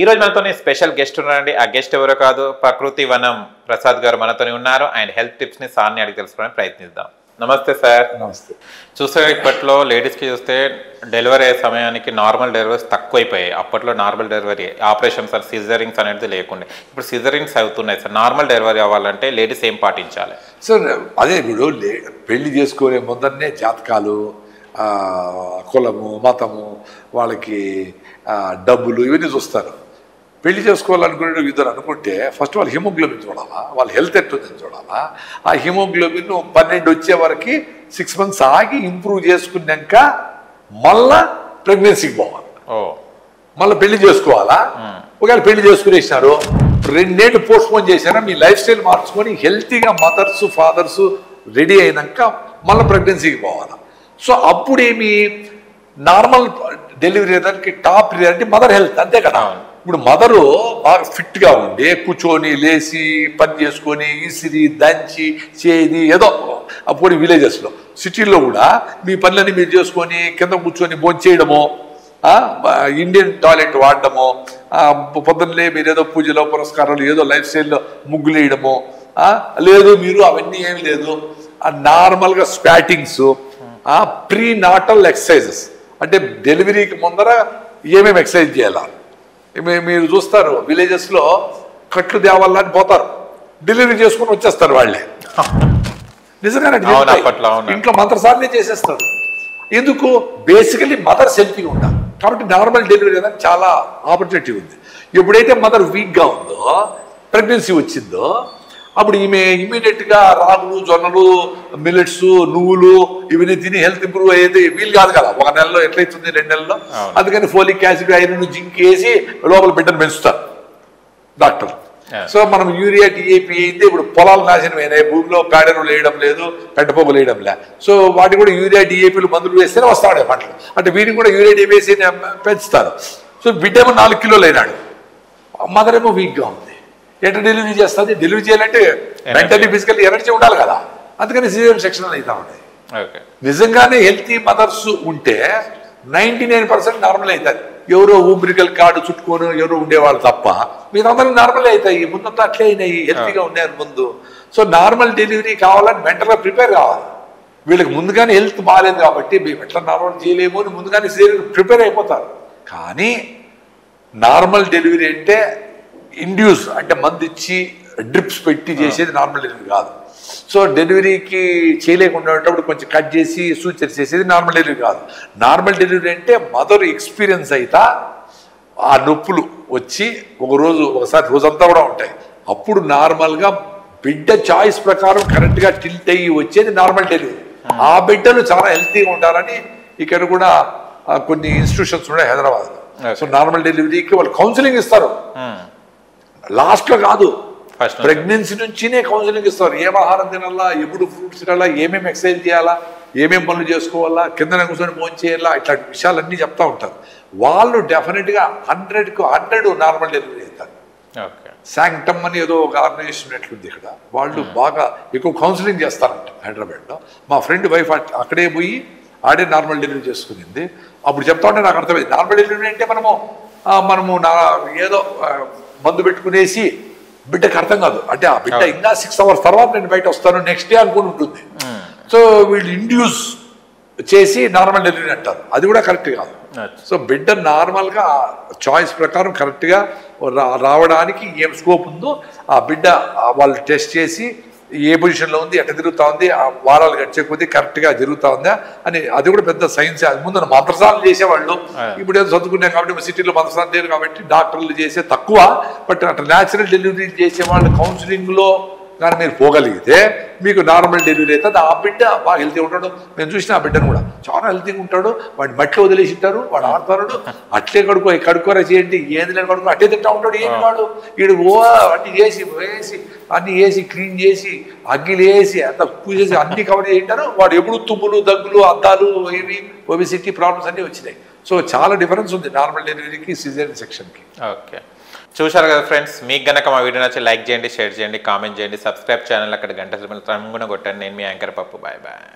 ఈ రోజు మనతోనే స్పెషల్ గెస్ట్ ఉన్నారండి. ఆ గెస్ట్ ఎవరో కాదు, ప్రకృతి వనం ప్రసాద్ గారు మనతోనే ఉన్నారు. అండ్ హెల్త్ టిప్స్ ని సార్ని అడిగి తెలుసుకోవడానికి ప్రయత్నిద్దాం. నమస్తే సార్. నమస్తే. చూస్తే ఇప్పట్లో లేడీస్కి చూస్తే డెలివరీ అయ్యే సమయానికి నార్మల్ డెలివరీస్ తక్కువైపోయాయి. అప్పట్లో normal delivery operations and caesarings అనేది లేకుండా ఇప్పుడు సిజరింగ్స్ అవుతున్నాయి సార్. నార్మల్ డెలివరీ అవ్వాలంటే లేడీస్ ఏం పాటించాలి సార్? అదే ఇప్పుడు పెళ్లి చేసుకునే ముందరనే జాతకాలు, కులము, మతము, వాళ్ళకి డబ్బులు ఇవన్నీ చూస్తారు. పెళ్లి చేసుకోవాలనుకునే ఇద్దరు అనుకుంటే ఫస్ట్ వాళ్ళు హిమోగ్లోబిన్ చూడాలా, వాళ్ళ హెల్త్ ఎట్టుందని చూడాలా. ఆ హిమోగ్లోబిన్ 12 వచ్చే వరకు 6 months ఆగి ఇంప్రూవ్ చేసుకున్నాక మళ్ళా ప్రెగ్నెన్సీకి పోవాలి, మళ్ళీ పెళ్లి చేసుకోవాలా. ఒకవేళ పెళ్లి చేసుకునేసినారు, 2 ఏళ్ళు పోస్ట్ పోన్ చేశారా, మీ లైఫ్ స్టైల్ మార్చుకొని హెల్తీగా మదర్స్ ఫాదర్స్ రెడీ అయినాక మళ్ళీ ప్రెగ్నెన్సీకి పోవాలి. సో అప్పుడేమి నార్మల్ డెలివరీ దానికి టాప్ ప్రియారిటీ మదర్ హెల్త్, అంతే కదా. ఇప్పుడు మదరు బాగా ఫిట్గా ఉండి కూర్చొని లేచి పని చేసుకొని ఇసిరి దంచి చేది ఏదో అప్పుడు విలేజెస్లో, సిటీల్లో కూడా మీ పనులన్నీ మీరు చేసుకొని కింద కూర్చొని భోంచేయడము, ఇండియన్ టాయిలెట్ వాడడము, పొద్దున్నే మీరు ఏదో పూజలో పురస్కారాలు ఏదో లైఫ్ స్టైల్లో ముగ్గులు వేయడము లేదు, మీరు అవన్నీ ఏమి లేదు. నార్మల్గా స్పాటింగ్స్, ప్రీ నాటల్ ఎక్సర్సైజెస్ అంటే డెలివరీకి ముందర ఏమేమి ఎక్సర్సైజ్ చేయాలా. మీరు చూస్తారు విలేజెస్లో కట్లు దేవాలని పోతారు, డెలివరీ చేసుకుని వచ్చేస్తారు వాళ్ళే. నిజంగానే ఇంట్లో మంత్రసార్లే చేసేస్తారు. ఎందుకు? బేసికలీ మదర్ హెల్తీగా ఉండాలి కాబట్టి నార్మల్ డెలివరీ అనేది చాలా ఆపర్చునిటీ ఉంది. ఎప్పుడైతే మదర్ వీక్గా ఉందో, ప్రెగ్నెన్సీ వచ్చిందో, అప్పుడు ఈమె ఇమీడియట్గా రాగులు, జొన్నలు, మిల్లెట్స్, నువ్వులు ఇవన్నీ తిని హెల్త్ ఇంప్రూవ్ అయ్యేది వీలు కాదు కదా. 1 నెలలో ఎట్లయితుంది, 2 నెలల్లో. అందుకని ఫోలిక్ యాసిడ్, ఐరన్, జింక్ వేసి లోపల బిడ్డను పెంచుతారు డాక్టర్. సో మనం యూరియా, డిఏపి అయితే ఇప్పుడు పొలాలు నాశనం అయినాయి, భూమిలో పేడలు వేయడం లేదు, పెంటపోగులు వేయడం లే. సో వాటి కూడా యూరియా, డిఏపీలు మందులు వేస్తేనే వస్తాడే పంటలు. అంటే వీటిని కూడా యూరియా, డిఏపి వేసి పెంచుతారు. సో బిడ్డ ఏమో 4 కిలోలు అయినాడు, మదర్ ఏమో వీక్గా ఉంది. ఎట్లా డెలివరీ చేస్తుంది? డెలివరీ చేయాలంటే మెంటలీ ఫిజికల్లీ ఎనర్జీ ఉండాలి కదా. అందుకని సిజేరియన్ సెక్షన్ అవుతా ఉన్నాయి. నిజంగానే హెల్తీ మదర్స్ ఉంటే 99% నార్మల్ అవుతుంది. ఎవరో ఊపిరికల్ కార్డు చుట్టుకొని ఎవరో ఉండేవాళ్ళు తప్ప మీరందరూ నార్మల్ అవుతాయి. ముందంతా అట్లే అయినాయి, హెల్తీగా ఉన్నారు ముందు. సో నార్మల్ డెలివరీ కావాలని మెంటల్గా ప్రిపేర్ కావాలి. వీళ్ళకి ముందుగానే హెల్త్ బాగాలేదు కాబట్టి మేము ఎట్లా నార్మల్ చేయలేము అని ముందుగానే ప్రిపేర్ అయిపోతారు. కానీ నార్మల్ డెలివరీ అంటే ఇండ్యూస్ అంటే మందు ఇచ్చి డ్రిప్స్ పెట్టి చేసేది నార్మల్ డెలివరీ కాదు. సో డెలివరీకి చేయలేకుండా ఉన్నప్పుడు కొంచెం కట్ చేసి సూచర్ చేసేది నార్మల్ డెలివరీ కాదు. నార్మల్ డెలివరీ అంటే మదర్ ఎక్స్పీరియన్స్ అయితే ఆ నొప్పులు వచ్చి ఒకసారి రోజంతా కూడా ఉంటాయి. అప్పుడు నార్మల్గా బిడ్డ చాయిస్ ప్రకారం కరెక్ట్గా టిల్ట్ అయ్యి వచ్చేది నార్మల్ డెలివరీ. ఆ బిడ్డలు చాలా హెల్తీగా ఉంటారని ఇక్కడ కూడా కొన్ని ఇన్స్టిట్యూషన్స్ ఉన్నాయి హైదరాబాద్లో. సో నార్మల్ డెలివరీకి వాళ్ళు కౌన్సిలింగ్ ఇస్తారు, లాస్ట్లో కాదు, ప్రెగ్నెన్సీ నుంచినే కౌన్సిలింగ్ ఇస్తారు. ఏం ఆహారం తినాలా, ఎప్పుడు ఫ్రూట్స్ తినాలా, ఏమేమి ఎక్సర్సైజ్ చేయాలా, ఏమేమి పనులు చేసుకోవాలా, కింద కూర్చొని భోజనం చేయాలా, ఇట్లాంటి విషయాలన్నీ చెప్తా ఉంటారు. వాళ్ళు డెఫినెట్గా 100కు 100 నార్మల్ డెలివరీ అవుతారు. శాంక్టమ్ అని ఏదో ఒక ఆర్గనైజేషన్ ఎట్లుంది ఇక్కడ, వాళ్ళు బాగా ఎక్కువ కౌన్సిలింగ్ చేస్తారంట హైదరాబాద్లో. మా ఫ్రెండ్ వైఫ్ అక్కడే పోయి ఆడే నార్మల్ డెలివరీ చేసుకునింది. అప్పుడు చెప్తా ఉంటే నాకు అర్థమైంది, నార్మల్ డెలివరీ అంటే మనము ఏదో మందు పెట్టుకునేసి బిడ్డకి అర్థం కాదు. అంటే ఆ బిడ్డ ఇంకా 6 hours తర్వాత నేను బయట వస్తాను నెక్స్ట్ డే అనుకుని ఉంటుంది. సో వీళ్ళు ఇండ్యూస్ చేసి నార్మల్ డెలివరీ అంటారు, అది కూడా కరెక్ట్ కాదు. సో బిడ్డ నార్మల్గా చాయిస్ ప్రకారం కరెక్ట్గా రావడానికి ఏం స్కోప్ ఉందో ఆ బిడ్డ వాళ్ళు టెస్ట్ చేసి ఏ పొజిషన్లో ఉంది, ఎట్లా తిరుగుతూ ఉంది, ఆ వారాలు గడిచే కొద్దీ కరెక్ట్గా జరుగుతూ ఉందా అని, అది కూడా పెద్ద సైన్స్. ముందు మంత్రసాలు చేసేవాళ్ళు, ఇప్పుడు ఏదో చదువుకున్నాం కాబట్టి సిటీలో మంత్రసాలు లేరు కాబట్టి డాక్టర్లు చేసే తక్కువ. బట్ అట్లా న్యాచురల్ డెలివరీ చేసేవాళ్ళు కౌన్సిలింగ్లో కానీ మీరు పోగలిగితే మీకు నార్మల్ డెలివరీ అవుతుంది. ఆ బిడ్డ బాగా హెల్తీగా ఉంటాడు. మేము చూసిన ఆ బిడ్డను కూడా చాలా హెల్తీగా ఉంటాడు. వాడిని మట్టిలో వదిలేసి ఉంటారు, వాడు ఆడుతాడు, అట్లే కడుక్కోరా చేయండి, ఏది లేని కడుక్కో అట్లే తింటా ఉంటాడు. ఏమి వాడు వీడు అన్ని అన్ని వేసి క్లీన్ చేసి అగ్గిలు వేసి అంత పూజేసి అన్ని కవర్ చేయింటారు. వాడు ఎప్పుడు తుమ్ములు, దగ్గులు, అద్దాలు, ఏవి ఒబెసిటీ ప్రాబ్లమ్స్ అన్నీ వచ్చినాయి. సో చాలా డిఫరెన్స్ ఉంది నార్మల్ డెలివరీకి సిజేరియన్ సెక్షన్కి. ఓకే, చూశారు కదా ఫ్రెండ్స్. మీకు గనక మా వీడియో నచ్చి లైక్ చేయండి, షేర్ చేయండి, కామెంట్ చేయండి, సబ్స్క్రైబ్ ఛానల్ అక్కడ గంట సింబల్ తప్పకుండా కొట్టండి. నేను మీ యాంకర్ పప్పు. Bye bye.